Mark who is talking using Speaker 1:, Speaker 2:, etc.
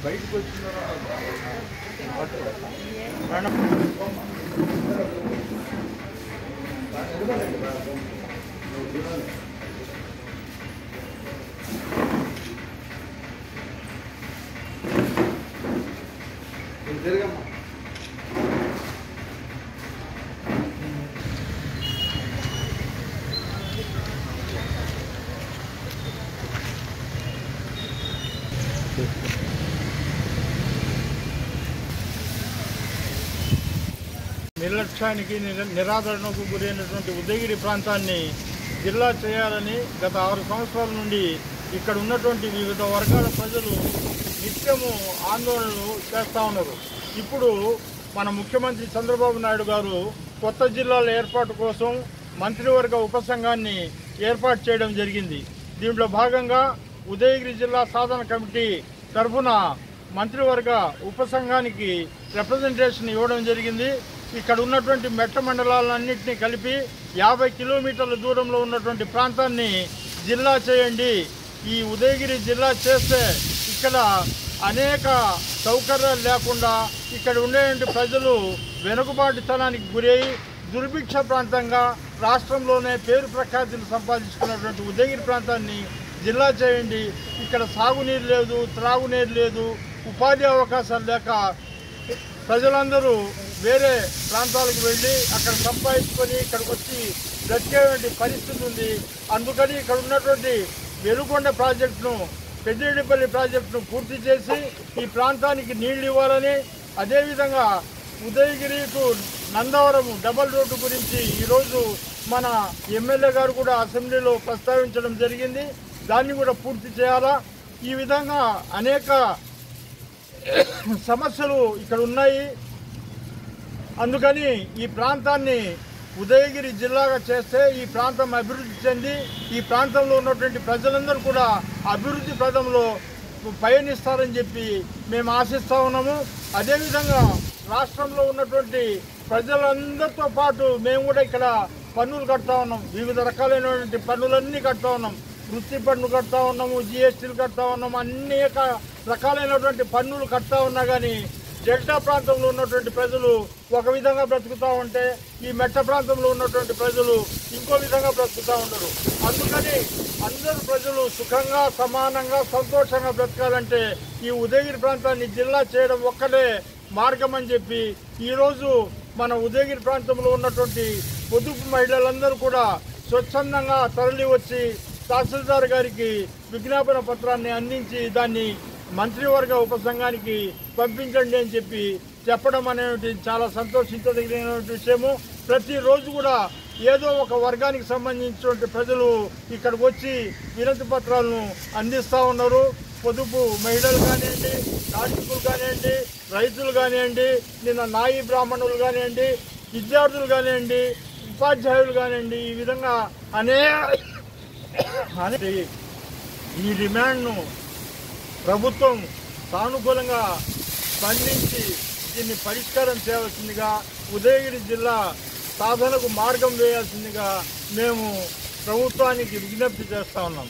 Speaker 1: బయటకు వచ్చిన జరగమ్మా
Speaker 2: నిర్లక్ష్యానికి నిరాదరణకు గురైనటువంటి ఉదయగిరి ప్రాంతాన్ని జిల్లా చేయాలని గత 6 సంవత్సరాల నుండి ఇక్కడ ఉన్నటువంటి వివిధ వర్గాల ప్రజలు నిత్యము ఆందోళనలు చేస్తూ ఉన్నారు. ఇప్పుడు మన ముఖ్యమంత్రి చంద్రబాబు నాయుడు గారు కొత్త జిల్లాల ఏర్పాటు కోసం మంత్రివర్గ ఉపసంఘాన్ని ఏర్పాటు చేయడం జరిగింది. దీంట్లో భాగంగా ఉదయగిరి జిల్లా సాధన కమిటీ తరఫున మంత్రివర్గ ఉపసంఘానికి రిప్రజెంటేషన్ ఇవ్వడం జరిగింది. ఇక్కడ ఉన్నటువంటి మెట్ట మండలాలన్నింటినీ కలిపి 50 కిలోమీటర్ల దూరంలో ఉన్నటువంటి ప్రాంతాన్ని జిల్లా చేయండి. ఈ ఉదయగిరి జిల్లా చేస్తే ఇక్కడ అనేక సౌకర్యాలు లేకుండా ఇక్కడ ఉండేటువంటి ప్రజలు వెనుకబాటుతనానికి గురై దుర్భిక్ష ప్రాంతంగా రాష్ట్రంలోనే పేరు ప్రఖ్యాతిని సంపాదించుకున్నటువంటి ఉదయగిరి ప్రాంతాన్ని జిల్లా చేయండి. ఇక్కడ సాగునీరు లేదు, త్రాగునీరు లేదు, ఉపాధి అవకాశాలు లేక ప్రజలందరూ వేరే ప్రాంతాలకు వెళ్ళి అక్కడ సంపాదించుకొని ఇక్కడికి వచ్చి బ్రతికేటువంటి పరిస్థితి ఉంది. అందుకని ఇక్కడ ఉన్నటువంటి వెలుగొండ ప్రాజెక్టును, పెద్దిరెడ్డిపల్లి ప్రాజెక్టును పూర్తి చేసి ఈ ప్రాంతానికి నీళ్లు ఇవ్వాలని, అదేవిధంగా Udayagiri to Nandavaram double road గురించి ఈరోజు మన ఎమ్మెల్యే గారు కూడా అసెంబ్లీలో ప్రస్తావించడం జరిగింది. దాన్ని కూడా పూర్తి చేయాలా. ఈ విధంగా అనేక సమస్యలు ఇక్కడ ఉన్నాయి. అందుకని ఈ ప్రాంతాన్ని ఉదయగిరి జిల్లాగా చేస్తే ఈ ప్రాంతం అభివృద్ధి చెంది ఈ ప్రాంతంలో ఉన్నటువంటి ప్రజలందరూ కూడా అభివృద్ధి పదంలో పయనిస్తారని చెప్పి మేము ఆశిస్తూ ఉన్నాము. అదేవిధంగా రాష్ట్రంలో ఉన్నటువంటి ప్రజలందరితో పాటు మేము కూడా ఇక్కడ పన్నులు కడతా ఉన్నాం. వివిధ రకాలైనటువంటి పన్నులన్నీ కడతా ఉన్నాం. వృత్తి పన్ను కడతా ఉన్నాము, జిఎస్టీలు కడతా ఉన్నాము, అనేక రకాలైనటువంటి పన్నులు కడతా ఉన్నా కానీ డెల్టా ప్రాంతంలో ఉన్నటువంటి ప్రజలు ఒక విధంగా బ్రతుకుతూ ఉంటే ఈ మెట్ట ప్రాంతంలో ఉన్నటువంటి ప్రజలు ఇంకో విధంగా బ్రతుకుతూ ఉండరు. అందుకని అందరు ప్రజలు సుఖంగా, సమానంగా, సంతోషంగా బ్రతకాలంటే ఈ ఉదయగిరి ప్రాంతాన్ని జిల్లా చేయడం ఒక్కటే మార్గం అని చెప్పి ఈరోజు మన ఉదయగిరి ప్రాంతంలో ఉన్నటువంటి పొదుపు మహిళలందరూ కూడా స్వచ్ఛందంగా తరలి వచ్చి తహసీల్దార్ గారికి విజ్ఞాపన పత్రాన్ని అందించి దాన్ని మంత్రివర్గ ఉపసంఘానికి పంపించండి అని చెప్పడం అనేది చాలా సంతోషించదగిన విషయము. ప్రతిరోజు కూడా ఏదో ఒక వర్గానికి సంబంధించినటువంటి ప్రజలు ఇక్కడికి వచ్చి వినతి పత్రాలను అందిస్తూ ఉన్నారు. పొదుపు మహిళలు కానివ్వండి, కార్మికులు కానివ్వండి, రైతులు కానివ్వండి, నిన్న నాయి బ్రాహ్మణులు కానివ్వండి, విద్యార్థులు కానివ్వండి, ఉపాధ్యాయులు కానివ్వండి, ఈ విధంగా ఈ డిమాండ్ను ప్రభుత్వం సానుకూలంగా స్పందించి దీన్ని పరిష్కారం చేయవలసిందిగా, ఉదయగిరి జిల్లా సాధనకు మార్గం వేయాల్సిందిగా మేము ప్రభుత్వానికి విజ్ఞప్తి చేస్తా ఉన్నాం.